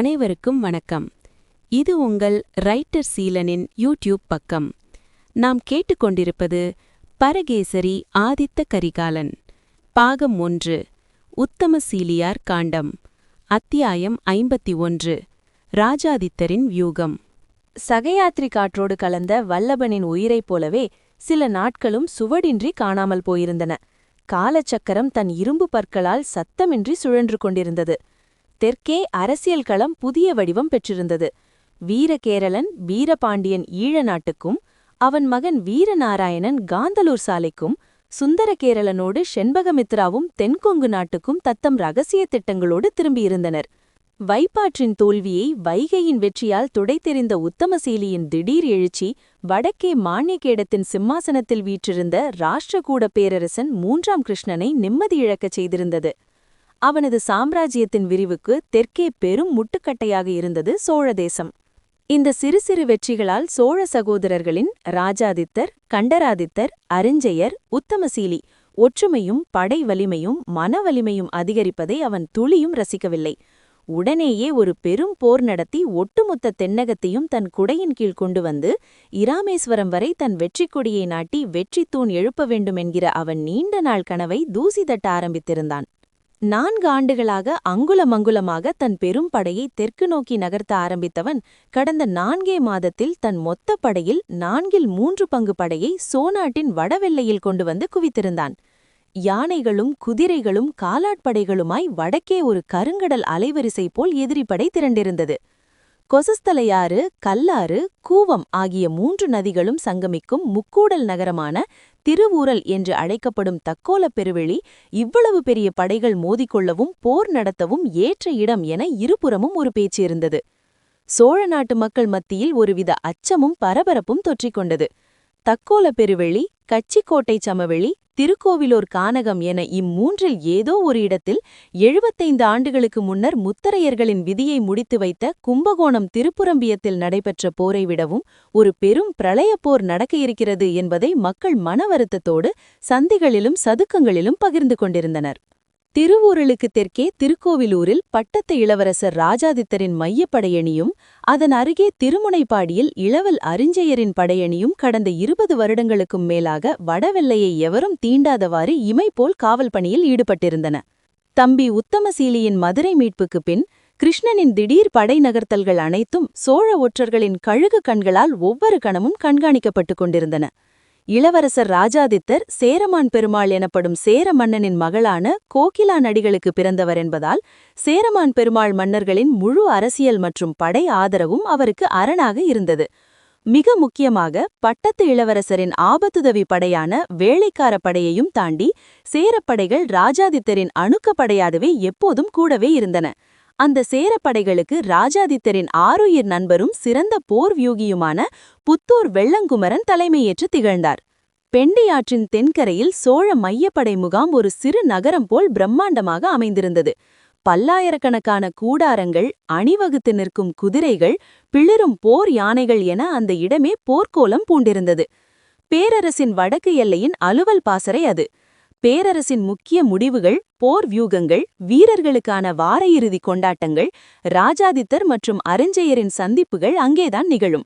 அனைவருக்கும் வணக்கம். இது உங்கள் ரைட்டர் சீலனின் யூடியூப் பக்கம். நாம் கேட்டுக்கொண்டிருப்பது பரகேசரி ஆதித்த கரிகாலன், பாகம் 1, உத்தமசீலியார் காண்டம், அத்தியாயம் 51, ராஜாதித்தரின் வியூகம். சகயாத்ரி காற்றோடு கலந்த வல்லபனின் உயிரைப் போலவே சில நாட்களும் சுவடின்றி காணாமல் போயிருந்தன. காலச்சக்கரம் தன் இரும்பு பற்களால் சத்தமின்றி சுழன்று கொண்டிருந்தது. தெற்கே அரசியல் களம் புதிய வடிவம் பெற்றிருந்தது. வீரகேரளன் வீரபாண்டியன் ஈழ நாட்டுக்கும், அவன் மகன் வீரநாராயணன் காந்தலூர் சாலைக்கும், சுந்தரகேரளனோடு செண்பகமித்ராவும் தென்கொங்கு நாட்டுக்கும் தத்தம் இரகசிய திட்டங்களோடு திரும்பியிருந்தனர். வைப்பாற்றின் தோல்வியை வைகையின் வெற்றியால் துடைத்தெறிந்த உத்தமசீலியின் திடீர் எழுச்சி வடக்கே மானியகேடத்தின் சிம்மாசனத்தில் வீற்றிருந்த ராஷ்டிரகூட பேரரசன் 3ஆம் கிருஷ்ணனை நிம்மதி இழக்கச் செய்திருந்தது. அவனது சாம்ராஜ்யத்தின் விரிவுக்கு தெற்கே பெரும் முட்டுக்கட்டையாக இருந்தது சோழ தேசம். இந்த சிறு சிறு வெற்றிகளால் சோழ சகோதரர்களின் ராஜாதித்தர், கண்டராதித்தர், அரிஞ்சயர், உத்தமசீலி ஒற்றுமையும் படை வலிமையும் மனவலிமையும் அதிகரிப்பதை அவன் துளியும் ரசிக்கவில்லை. உடனேயே ஒரு பெரும் போர் நடத்தி ஒட்டுமொத்த தென்னகத்தையும் தன் குடையின் கீழ் கொண்டு வந்து இராமேஸ்வரம் வரை தன் வெற்றிக் கொடியை நாட்டி வெற்றித்தூண் எழுப்ப வேண்டுமென்கிற அவன் நீண்ட நாள் கனவை தூசி தட்ட ஆரம்பித்திருந்தான். 4 ஆண்டுகளாக அங்குலமங்குலமாக தன் பெரும் படையை தெற்கு நோக்கி நகர்த்த ஆரம்பித்தவன் கடந்த 4 மாதத்தில் தன் மொத்த படையில் 4/3 பங்கு படையை சோநாட்டின் வடவெல்லையில் கொண்டு வந்து குவித்திருந்தான். யானைகளும் குதிரைகளும் காலாட்படைகளுமாய் வடக்கே ஒரு கருங்கடல் அலைவரிசை போல் எதிரிப்படை திரண்டிருந்தது. கொசஸ்தலையாறு, கல்லாறு, கூவம் ஆகிய 3 நதிகளும் சங்கமிக்கும் முக்கூடல் நகரமான திருவூரல் என்று அழைக்கப்படும் தக்கோலப் பெருவெளி இவ்வளவு பெரிய படைகள் மோதிக்கொள்ளவும் போர் நடத்தவும் ஏற்ற இடம் என இருபுறமும் ஒரு பேச்சு இருந்தது. சோழ நாட்டு மக்கள் மத்தியில் ஒருவித அச்சமும் பரபரப்பும் தொற்றிக்கொண்டது. தக்கோலப் பெருவெளி, கச்சிக்கோட்டை சமவெளி, திருக்கோவிலூர் கானகம் என இம்மூன்றில் ஏதோ ஒரு இடத்தில் 75 ஆண்டுகளுக்கு முன்னர் முத்தரையர்களின் விதியை முடித்து வைத்த கும்பகோணம் திருப்புரம்பியத்தில் நடைபெற்ற போரை விடவும் ஒரு பெரும் பிரளயப் போர் நடக்க இருக்கிறது என்பதை மக்கள் மனவருத்தத்தோடு சந்திகளிலும் சதுக்கங்களிலும் பகிர்ந்து கொண்டிருந்தனர். திருவூரலுக்கு தெற்கே திருக்கோவிலூரில் பட்டத்து இளவரசர் ராஜாதித்தரின் மையப்படையணியும், அதன் அருகே திருமுனைப்பாடியில் இளவல் அரிஞ்சயரின் படையணியும் கடந்த 20 வருடங்களுக்கும் மேலாக வடவெல்லையை எவரும் தீண்டாதவாறு இமைபோல் காவல் பணியில் ஈடுபட்டிருந்தன. தம்பி உத்தமசீலியின் மதுரை மீட்புக்குப் பின் கிருஷ்ணனின் திடீர் படை நகர்த்தல்கள் அனைத்தும் சோழ ஒற்றர்களின் கழுகு கண்களால் ஒவ்வொரு கணமும் கண்காணிக்கப்பட்டுக் கொண்டிருந்தன. இளவரசர் ராஜாதித்தர் சேரமான் பெருமாள் எனப்படும் சேர மன்னனின் மகளான கோகிலா நடிகளுக்கு பிறந்தவர் என்பதால் சேரமான் பெருமாள் மன்னர்களின் முழு அரசியல் மற்றும் படை ஆதரவும் அவருக்கு அரணாக இருந்தது. மிக முக்கியமாக பட்டத்து இளவரசரின் ஆபத்துதவி படையான வேளைக்கார படையையும் தாண்டி சேரப்படைகள் ராஜாதித்தரின் அணுக்கப்படையாகவே எப்போதும் கூடவே இருந்தன. அந்த சேரப்படைகளுக்கு ராஜாதித்தரின் ஆருயிர் நண்பரும் சிறந்த போர் வியூகியுமான புத்தூர் வெள்ளங்குமரன் தலைமையேற்று திகழ்ந்தார். பெண்டியாற்றின் தென்கரையில் சோழ மையப்படை முகாம் ஒரு சிறு நகரம் போல் பிரம்மாண்டமாக அமைந்திருந்தது. பல்லாயிரக்கணக்கான கூடாரங்கள், அணிவகுத்து நிற்கும் குதிரைகள், பிளிரும் போர் யானைகள் என அந்த இடமே போர்க்கோலம் பூண்டிருந்தது. பேரரசின் வடக்கு எல்லையின் அலுவல் பாசறை அது. பேரரசின் முக்கிய முடிவுகள், போர் வியூகங்கள், வீரர்களுக்கான வார இறுதி கொண்டாட்டங்கள், ராஜாதித்தர் மற்றும் அரிஞ்சயரின் சந்திப்புகள் அங்கேதான் நிகழும்.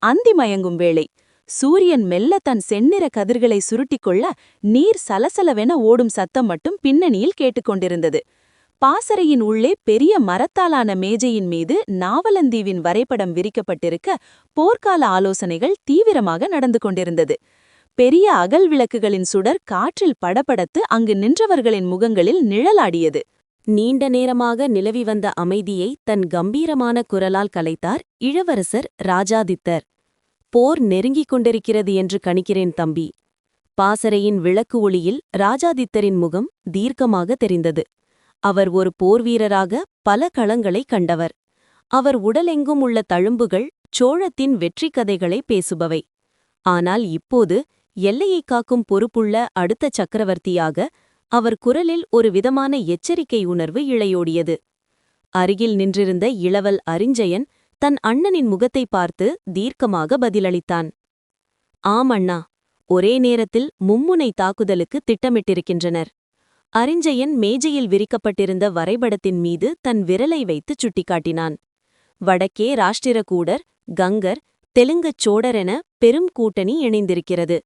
அந்தி மயங்கும் வேளை. சூரியன் மெல்ல தன் செந்நிற கதிர்களை சுருட்டிக்கொள்ள நீர் சலசலவென ஓடும் சத்தம் மட்டும் பின்னணியில் கேட்டுக்கொண்டிருந்தது. பாசறையின் உள்ளே பெரிய மரத்தாலான மேஜையின் மீது நாவலந்தீவின் வரைபடம் விரிக்கப்பட்டிருக்க போர்க்கால ஆலோசனைகள் தீவிரமாக நடந்து கொண்டிருந்தது. பெரிய அகல் விளக்குகளின் சுடர் காற்றில் படபடத்து அங்கு நின்றவர்களின் முகங்களில் நிழலாடியது. நீண்ட நேரமாக நிலவி வந்த அமைதியை தன் கம்பீரமான குரலால் கலைத்தார் இளவரசர் ராஜாதித்தர். போர் நெருங்கிக் கொண்டிருக்கிறது என்று கணிக்கிறேன் தம்பி. பாசறையின் விளக்கு ஒளியில் ராஜாதித்தரின் முகம் தீர்க்கமாக தெரிந்தது. அவர் ஒரு போர்வீரராக பல களங்களை கண்டவர். அவர் உடலெங்கும் உள்ள தழும்புகள் சோழத்தின் வெற்றி கதைகளை பேசுபவை. ஆனால் இப்போது எல்லையைக் காக்கும் பொறுப்புள்ள அடுத்த சக்கரவர்த்தியாக அவர் குரலில் ஒரு விதமான எச்சரிக்கை உணர்வு இழையோடியது. அருகில் நின்றிருந்த இளவல் அரிஞ்சயன் தன் அண்ணனின் முகத்தை பார்த்து தீர்க்கமாக பதிலளித்தான். ஆம் அண்ணா, ஒரே நேரத்தில் மும்முனை தாக்குதலுக்கு திட்டமிட்டிருக்கின்றனர். அரிஞ்சயன் மேஜையில் விரிக்கப்பட்டிருந்த வரைபடத்தின் மீது தன் விரலை வைத்துச் சுட்டிக்காட்டினான். வடக்கே ராஷ்டிரகூடர், கங்கர், தெலுங்கச் சோழர் என பெரும் கூட்டணி இணைந்திருக்கிறது.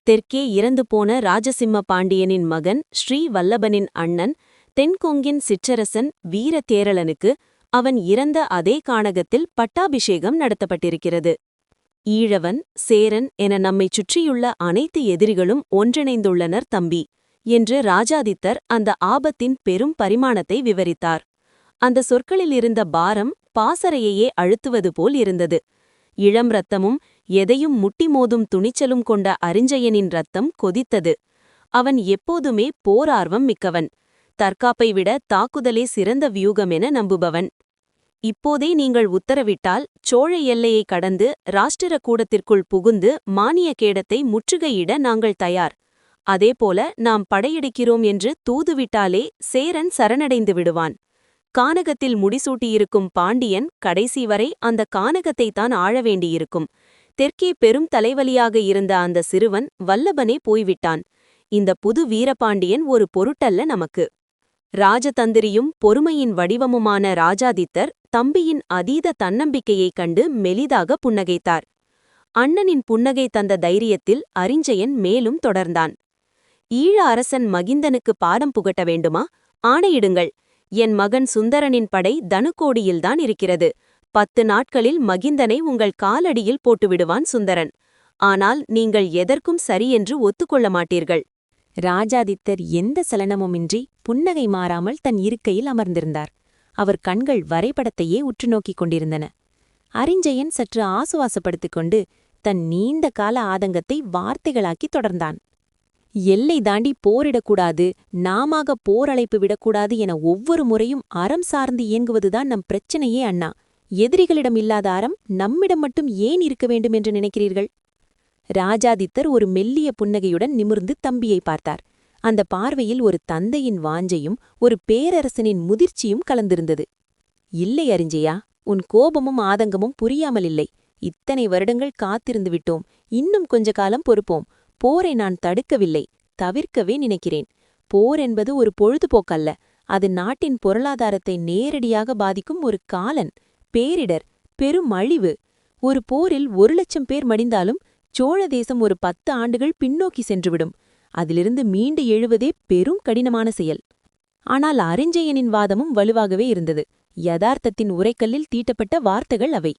தெற்கே இறந்து போன ராஜசிம்ம பாண்டியனின் மகன் ஸ்ரீ வல்லபனின் அண்ணன், தென்கொங்கின் சிற்றரசன் வீரதேரளனுக்கு அவன் இறந்த அதே கானகத்தில் பட்டாபிஷேகம் நடத்தப்பட்டிருக்கிறது. ஈழவன், சேரன் என நம்மைச் சுற்றியுள்ள அனைத்து எதிரிகளும் ஒன்றிணைந்துள்ளனர் தம்பி என்று ராஜாதித்தர் அந்த ஆபத்தின் பெரும் பரிமாணத்தை விவரித்தார். அந்த சொற்களில் இருந்த பாரம் பாசறையையே அழுத்துவது போல் இருந்தது. இளம் இரத்தமும் எதையும் முட்டி மோதும் துணிச்சலும் கொண்ட அரிஞ்சயனின் இரத்தம் கொதித்தது. அவன் எப்போதுமே போரார்வம் மிக்கவன். தற்காப்பை விட தாக்குதலே சிறந்த வியூகம் என நம்புபவன். இப்போதே நீங்கள் உத்தரவிட்டால் சோழ எல்லையை கடந்து ராஷ்டிரகூடத்திற்குள் புகுந்து மானிய கேடத்தை முற்றுகையிட நாங்கள் தயார். அதேபோல நாம் படையெடுக்கிறோம் என்று தூதுவிட்டாலே சேரன் சரணடைந்து விடுவான். கானகத்தில் முடிசூட்டியிருக்கும் பாண்டியன் கடைசி வரை அந்த கானகத்தைத்தான் ஆள வேண்டியிருக்கும். தெற்கே பெரும் தலைவலியாக இருந்த அந்த சிறுவன் வல்லபனே போய்விட்டான். இந்த புது வீரபாண்டியன் ஒரு பொருட்டல்ல நமக்கு. ராஜதந்திரியும் பொறுமையின் வடிவமுமான ராஜாதித்தர் தம்பியின் அதீத தன்னம்பிக்கையைக் கண்டு மெலிதாக புன்னகைத்தார். அண்ணனின் புன்னகை தந்த தைரியத்தில் அரிஞ்சயன் மேலும் தொடர்ந்தான். ஈழ அரசன் மகிந்தனுக்கு பாடம் புகட்ட வேண்டுமா? ஆணையிடுங்கள். என் மகன் சுந்தரனின் படை தனுக்கோடியில்தான் இருக்கிறது. 10 நாட்களில் மகிந்தனை உங்கள் காலடியில் போட்டுவிடுவான் சுந்தரன். ஆனால் நீங்கள் எதற்கும் சரியென்று ஒத்துக்கொள்ள மாட்டீர்கள். ராஜாதித்தர் எந்த சலனமுமின்றி புன்னகை மாறாமல் தன் இருக்கையில் அமர்ந்திருந்தார். அவர் கண்கள் வரைபடத்தையே உற்றுநோக்கிக் கொண்டிருந்தன. அரிஞ்சயன் சற்று ஆசுவாசப்படுத்திக் கொண்டு தன் நீண்ட கால ஆதங்கத்தை வார்த்தைகளாக்கி தொடர்ந்தான். எல்லை தாண்டி போரிடக்கூடாது, நாமாக போரழைப்பு விடக்கூடாது என ஒவ்வொரு முறையும் அறம் சார்ந்து இயங்குவதுதான் நம் பிரச்சனையே அண்ணா. எதிரிகளிடம் இல்லாத அறம் நம்மிடம் மட்டும் ஏன் இருக்க வேண்டும் என்று நினைக்கிறீர்கள்? ராஜாதித்தர் ஒரு மெல்லிய புன்னகையுடன் நிமிர்ந்து தம்பியை பார்த்தார். அந்த பார்வையில் ஒரு தந்தையின் வாஞ்சையும் ஒரு பேரரசனின் முதிர்ச்சியும் கலந்திருந்தது. இல்லை அரிஞ்சயா, உன் கோபமும் ஆதங்கமும் புரியாமல் இல்லை. இத்தனை வருடங்கள் காத்திருந்து விட்டோம். இன்னும் கொஞ்ச காலம் பொறுப்போம். போரை நான் தடுக்கவில்லை, தவிர்க்கவே நினைக்கிறேன். போர் என்பது ஒரு பொழுதுபோக்கல்ல. அது நாட்டின் பொருளாதாரத்தை நேரடியாக பாதிக்கும் ஒரு காலன், பேரிடர், பெரும் அழிவு. ஒரு போரில் 1,00,000 பேர் மடிந்தாலும் சோழ தேசம் ஒரு 10 ஆண்டுகள் பின்னோக்கி சென்றுவிடும். அதிலிருந்து மீண்டு எழுவதே பெரும் கடினமான செயல். ஆனால் அரிஞ்சயனின் வாதமும் வலுவாகவே இருந்தது. யதார்த்தத்தின் உரைக்கல்லில் தீட்டப்பட்ட வார்த்தைகள் அவை.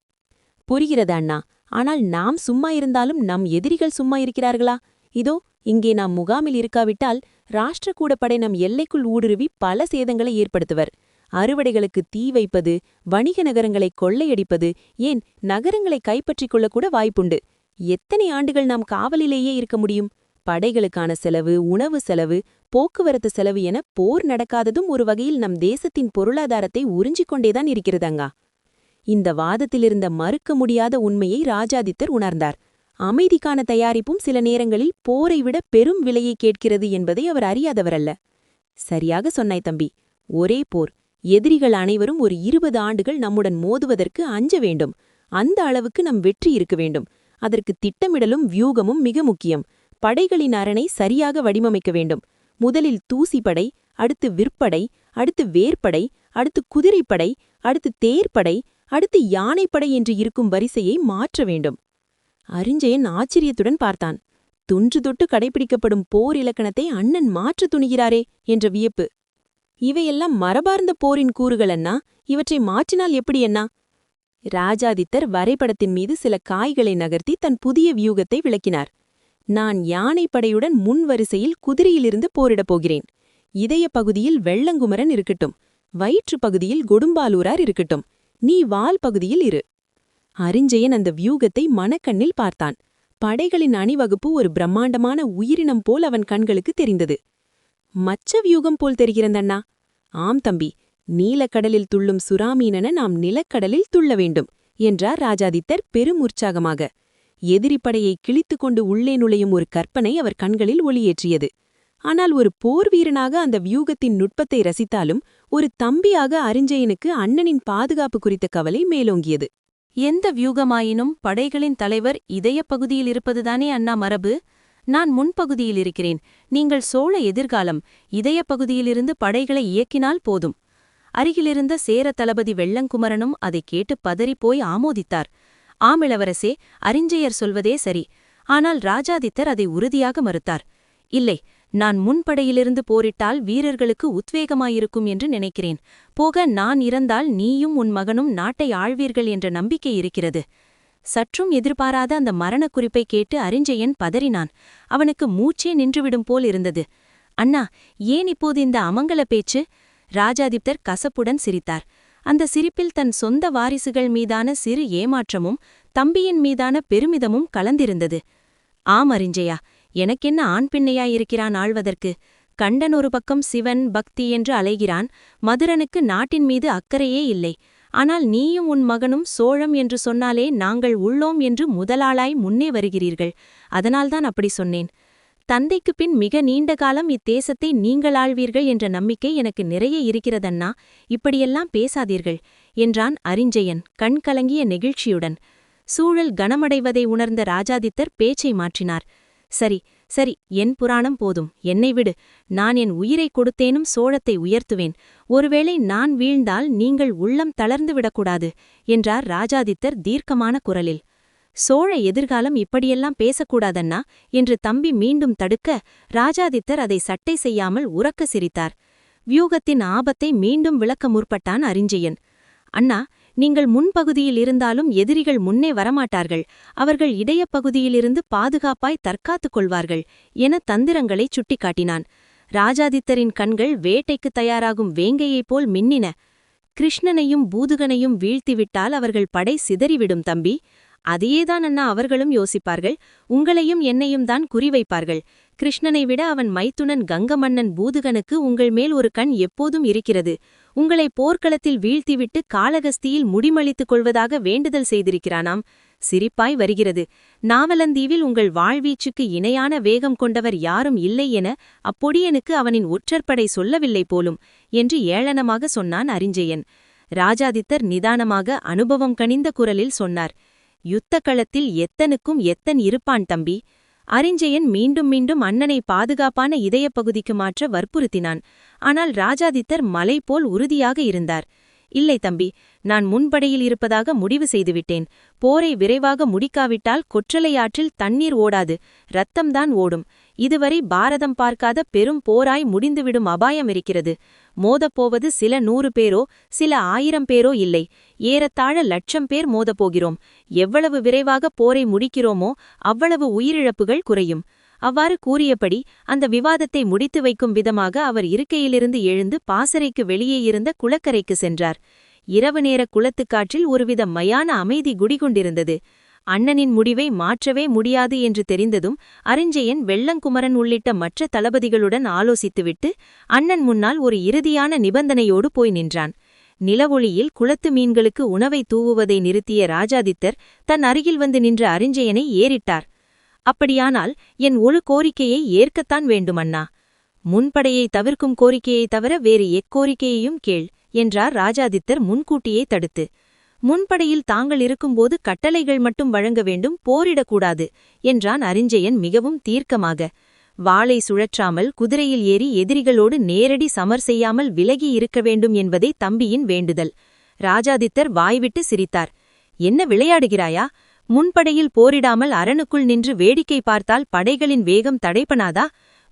புரிகிறது அண்ணா. ஆனால் நாம் சும்மா இருந்தாலும் நம் எதிரிகள் சும்மா இருக்கிறார்களா? இதோ இங்கே நாம் முகாமில் இருக்காவிட்டால் ராஷ்டிரகூட படை நம் எல்லைக்குள் ஊடுருவி பல சேதங்களை ஏற்படுத்துவர். அறுவடைகளுக்கு தீ வைப்பது, வணிக நகரங்களை கொள்ளையடிப்பது, ஏன் நகரங்களை கைப்பற்றிக் கொள்ளக்கூட வாய்ப்புண்டு. எத்தனை ஆண்டுகள் நாம் காவலிலேயே இருக்க முடியும்? படைகளுக்கான செலவு, உணவு செலவு, போக்குவரத்து செலவு என போர் நடக்காததும் ஒரு வகையில் நம் தேசத்தின் பொருளாதாரத்தை உறிஞ்சிக் கொண்டேதான் இருக்கிறதங்கா. இந்த வாதத்திலிருந்த மறுக்க முடியாத உண்மையை ராஜாதித்தர் உணர்ந்தார். அமைதிக்கான தயாரிப்பும் சில நேரங்களில் போரை விட பெரும் விலையை கேட்கிறது என்பதை அவர் அறியாதவரல்ல. சரியாக சொன்னாய் தம்பி. ஒரே போர். எதிரிகள் அனைவரும் ஒரு 20 ஆண்டுகள் நம்முடன் மோதுவதற்கு அஞ்ச வேண்டும். அந்த அளவுக்கு நம் வெற்றி இருக்க வேண்டும். அதற்கு திட்டமிடலும் வியூகமும் மிக முக்கியம். படைகளின் அரணை சரியாக வடிவமைக்க வேண்டும். முதலில் தூசிப்படை, அடுத்து விற்படை, அடுத்து வேற்படை, அடுத்து குதிரைப்படை, அடுத்து தேர்ப்படை, அடுத்து யானைப்படை என்று இருக்கும் வரிசையை மாற்ற வேண்டும். அரிஞ்சயன் ஆச்சரியத்துடன் பார்த்தான். துன்று தொட்டு கடைபிடிக்கப்படும் போர் இலக்கணத்தை அண்ணன் மாற்ற துணிகிறாரே என்ற வியப்பு. இவையெல்லாம் மரபார்ந்த போரின் கூறுகள் அண்ணா. இவற்றை மாற்றினால் எப்படி அண்ணா? ராஜாதித்தர் வரைபடத்தின் மீது சில காய்களை நகர்த்தி தன் புதிய வியூகத்தை விளக்கினார். நான் யானைப்படையுடன் முன் வரிசையில் குதிரையிலிருந்து போரிடப் போகிறேன். இதய பகுதியில் வெள்ளங்குமரன் இருக்கட்டும். வயிற்று பகுதியில் கொடும்பாலூரார் இருக்கட்டும். நீ வால் பகுதியில் இரு. அரிஞ்சயன் அந்த வியூகத்தை மனக்கண்ணில் பார்த்தான். படைகளின் அணிவகுப்பு ஒரு பிரம்மாண்டமான உயிரினம் போல் அவன் கண்களுக்கு தெரிந்தது. மச்ச வியூகம் போல் தெரிகிறந்தண்ணா. ஆம் தம்பி, நீலக்கடலில் துள்ளும் சுறாமீனென நாம் நிலக்கடலில் துள்ள வேண்டும் என்றார் ராஜாதித்தர் பெரும் உற்சாகமாக. எதிரிப்படையை கிழித்துக்கொண்டு உள்ளே நுழையும் ஒரு கற்பனை அவர் கண்களில் ஒளியேற்றியது. ஆனால் ஒரு போர் வீரனாக அந்த வியூகத்தின் நுட்பத்தை ரசித்தாலும் ஒரு தம்பியாக அரிஞ்சயனுக்கு அண்ணனின் பாதுகாப்பு குறித்த கவலை மேலோங்கியது. எந்த வியூகமாயினும் படைகளின் தலைவர் இதயப் பகுதியில் இருப்பதுதானே அண்ணா மரபு. நான் முன்பகுதியில் இருக்கிறேன். நீங்கள் சோழ எதிர்காலம் இதய பகுதியிலிருந்து படைகளை இயக்கினால் போதும். அருகிலிருந்த சேர தளபதி வெள்ளங்குமரனும் அதைக் கேட்டு பதறிப்போய் ஆமோதித்தார். ஆமிளவரசே, அரிஞ்சயர் சொல்வதே சரி. ஆனால் ராஜாதித்தர் அதை உறுதியாக மறுத்தார். இல்லை, நான் முன்படையிலிருந்து போரிட்டால் வீரர்களுக்கு உத்வேகமாயிருக்கும் என்று நினைக்கிறேன். போக நான் இறந்தால் நீயும் உன் மகனும் நாட்டை ஆழ்வீர்கள் என்ற நம்பிக்கை இருக்கிறது. சற்றும் எதிர்பாராத அந்த மரணக் குறிப்பைக் கேட்டு அரிஞ்சயன் பதறினான். அவனுக்கு மூச்சே நின்றுவிடும் போல் இருந்தது. அண்ணா, ஏன் இப்போது இந்த அமங்கல பேச்சு? ராஜாதித்தர் கசப்புடன் சிரித்தார். அந்த சிரிப்பில் தன் சொந்த வாரிசுகள் மீதான சிறு ஏமாற்றமும் தம்பியின் மீதான பெருமிதமும் கலந்திருந்தது. ஆம் அரிஞ்சயா, எனக்கென்ன ஆண் பிள்ளையாயிருக்கிறான் ஆழ்வதற்கு? கண்டன் ஒரு பக்கம் சிவன் பக்தி என்று அலைகிறான். மதுரனுக்கு நாட்டின் மீது அக்கறையே இல்லை. ஆனால் நீயும் உன் மகனும் சோழம் என்று சொன்னாலே நாங்கள் உள்ளோம் என்று முதலாளாய் முன்னே வருகிறீர்கள். அதனால்தான் அப்படி சொன்னேன். தந்தைக்குப் பின் மிக நீண்ட காலம் இத்தேசத்தை நீங்கள் ஆள்வீர்கள் என்ற நம்பிக்கை எனக்கு நிறைய இருக்கிறதண்ணா. இப்படியெல்லாம் பேசாதீர்கள் என்றான் அரிஞ்சயன் கண் கலங்கிய நெகிழ்ச்சியுடன். சூழல் கனமடைவதை உணர்ந்த ராஜாதித்தர் பேச்சை மாற்றினார். சரி சரி, என் புராணம் போதும், என்னை விடு. நான் என் உயிரை கொடுத்தேனும் சோழத்தை உயர்த்துவேன். ஒருவேளை நான் வீழ்ந்தால் நீங்கள் உள்ளம் தளர்ந்துவிடக்கூடாது என்றார் ராஜாதித்தர் தீர்க்கமான குரலில். சோழ எதிர்காலம் இப்படியெல்லாம் பேசக்கூடாதண்ணா என்று தம்பி மீண்டும் தடுக்க, ராஜாதித்தர் அதை சட்டை செய்யாமல் உரக்க சிரித்தார். வியூகத்தின் ஆபத்தை மீண்டும் விளக்க முற்பட்டான் அரிஞ்சயன். அண்ணா, நீங்கள் முன்பகுதியில் இருந்தாலும் எதிரிகள் முன்னே வரமாட்டார்கள். அவர்கள் இடையப்பகுதியிலிருந்து பாதுகாப்பாய் தற்காத்துக் கொள்வார்கள் என தந்திரங்களைச் சுட்டிக்காட்டினான். ராஜாதித்தரின் கண்கள் வேட்டைக்குத் தயாராகும் வேங்கையைப் போல் மின்னின. கிருஷ்ணனையும் பூதுகனையும் வீழ்த்திவிட்டால் அவர்கள் படை சிதறிவிடும் தம்பி. அதையேதான் அண்ணா அவர்களும் யோசிப்பார்கள். உங்களையும் என்னையும் தான் குறிவைப்பார்கள். கிருஷ்ணனை விட அவன் மைத்துனன் கங்கமன்னன் பூதுகனுக்கு உங்கள் மேல் ஒரு கண் எப்போதும் இருக்கிறது. உங்களை போர்க்களத்தில் வீழ்த்திவிட்டு காளகஸ்தியில் முடிமளித்துக் கொள்வதாக வேண்டுதல் செய்திருக்கிறானாம். சிரிப்பாய் வருகிறது. நாவலந்தீவில் உங்கள் வாழ்வீச்சுக்கு இணையான வேகம் கொண்டவர் யாரும் இல்லை என அப்பொடியனுக்கு அவனின் ஒற்றற்படை சொல்லவில்லை போலும் என்று ஏளனமாக சொன்னான் அரிஞ்சயன். ராஜாதித்தர் நிதானமாக அனுபவம் கனிந்த குரலில் சொன்னார். யுத்தக்களத்தில் எத்தனுக்கும் எத்தன் இருப்பான் தம்பி. அரிஞ்சயன் மீண்டும் மீண்டும் அண்ணனை பாதுகாப்பான இதயப்பகுதிக்கு மாற்ற வற்புறுத்தினான். ஆனால் ராஜாதித்தர் மலை போல் உறுதியாக இருந்தார். இல்லை தம்பி, நான் முன்படையில் இருப்பதாக முடிவு செய்துவிட்டேன். போரை விரைவாக முடிக்காவிட்டால் கொற்றலையாற்றில் தண்ணீர் ஓடாது, இரத்தம்தான் ஓடும். இதுவரை பாரதம் பார்க்காத பெரும் போராய் முடிந்துவிடும் அபாயம் இருக்கிறது. மோதப்போவது சில 100 பேரோ சில 1000 பேரோ இல்லை, ஏறத்தாழ 1,00,000 பேர் மோதப்போகிறோம். எவ்வளவு விரைவாக போரை முடிக்கிறோமோ அவ்வளவு உயிரிழப்புகள் குறையும். அவ்வாறு கூறியபடி அந்த விவாதத்தை முடித்து வைக்கும் விதமாக அவர் இருக்கையிலிருந்து எழுந்து பாசறைக்கு வெளியே இருந்த குளக்கரைக்கு சென்றார். இரவு நேர குளத்துக்காற்றில் ஒருவித மயான அமைதி குடிகொண்டிருந்தது. அண்ணனின் முடிவை மாற்றவே முடியாது என்று தெரிந்ததும் அரிஞ்சயன் வெள்ளங்குமரன் உள்ளிட்ட மற்ற தளபதிகளுடன் ஆலோசித்துவிட்டு அண்ணன் முன்னால் ஒரு இறுதியான நிபந்தனையோடு போய் நின்றான். நிலவொளியில் குளத்து மீன்களுக்கு உணவை தூவுவதை நிறுத்திய ராஜாதித்தர் தன் அருகில் வந்து நின்ற அரிஞ்சயனை ஏறிட்டார். அப்படியானால் என் ஒரு கோரிக்கையை ஏற்கத்தான் வேண்டும் அண்ணா. முன்படையை தவிர்க்கும் கோரிக்கையைத் தவிர வேறு எக்கோரிக்கையையும் கேள் என்றார் ராஜாதித்தர் முன்கூட்டியே தடுத்து. முன்படையில் தாங்கள் இருக்கும்போது கட்டளைகள் மட்டும் வழங்க வேண்டும், போரிடக்கூடாது என்றான் அரிஞ்சயன் மிகவும் தீர்க்கமாக. வாளை சுழற்றாமல் குதிரையில் ஏறி எதிரிகளோடு நேரடி சமர் செய்யாமல் விலகி இருக்க வேண்டும் என்பதே தம்பியின் வேண்டுதல். ராஜாதித்தர் வாய்விட்டு சிரித்தார். என்ன விளையாடுகிறாயா? முன்படையில் போரிடாமல் அரணுக்குள் நின்று வேடிக்கை பார்த்தால் படைகளின் வேகம் தடைப்பனாதா?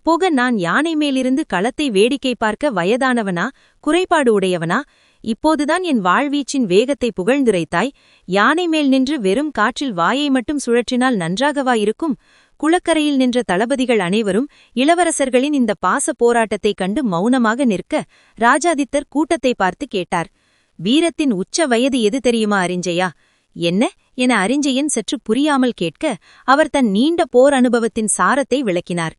போக நான் யானை மேலிருந்து களத்தை வேடிக்கை பார்க்க வயதானவனா, குறைபாடு உடையவனா? இப்போதுதான் என் வாழ்வீச்சின் வேகத்தை புகழ்ந்துரைத்தாய். யானை மேல் நின்று வெறும் காற்றில் வாயை மட்டும் சுழற்றினால் நன்றாகவா இருக்கும்? குளக்கரையில் நின்ற தளபதிகள் அனைவரும் இளவரசர்களின் இந்த பாச போராட்டத்தைக் கண்டு மௌனமாக நிற்க ராஜாதித்தர் கூட்டத்தை பார்த்து கேட்டார். வீரத்தின் உச்ச வயது எது தெரியுமா அரிஞ்சயா? என்ன என அரிஞ்சயன் சற்று புரியாமல் கேட்க அவர் தன் நீண்ட போர் அனுபவத்தின் சாரத்தை விளக்கினார்.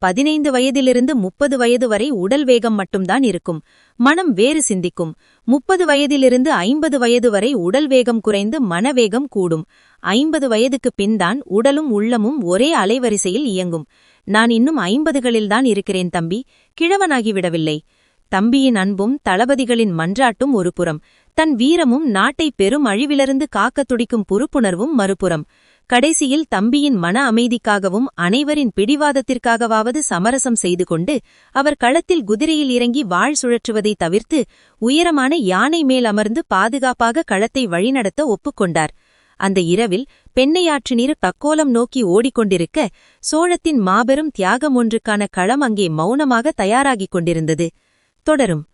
15 வயதிலிருந்து 30 வயது வரை உடல் வேகம் மட்டும்தான் இருக்கும், மனம் வேறு சிந்திக்கும். 30 வயதிலிருந்து 50 வயது வரை உடல் வேகம் குறைந்து மனவேகம் கூடும். 50 வயதுக்குப் பின்தான் உடலும் உள்ளமும் ஒரே அலைவரிசையில் இயங்கும். நான் இன்னும் 50களில்தான் இருக்கிறேன் தம்பி, கிழவனாகிவிடவில்லை. தம்பியின் அன்பும் தளபதிகளின் மன்றாட்டும் ஒருபுறம், தன் வீரமும் நாட்டை பெரும் அழிவிலிருந்து காக்கத் துடிக்கும் பொறுப்புணர்வும் மறுபுறம். கடைசியில் தம்பியின் மன அமைதிக்காகவும் அனைவரின் பிடிவாதத்திற்காகவாவது சமரசம் செய்து கொண்டு அவர் களத்தில் குதிரையில் இறங்கி வாழ் சுழற்றுவதை தவிர்த்து உயரமான யானை மேல் அமர்ந்து பாதுகாப்பாக களத்தை வழிநடத்த ஒப்புக்கொண்டார். அந்த இரவில் பெண்ணையாற்று நீர் தக்கோலம் நோக்கி ஓடிக்கொண்டிருக்க சோழத்தின் மாபெரும் தியாகம் ஒன்றுக்கான களம் அங்கே மௌனமாக தயாராகிக் கொண்டிருந்தது. தொடரும்.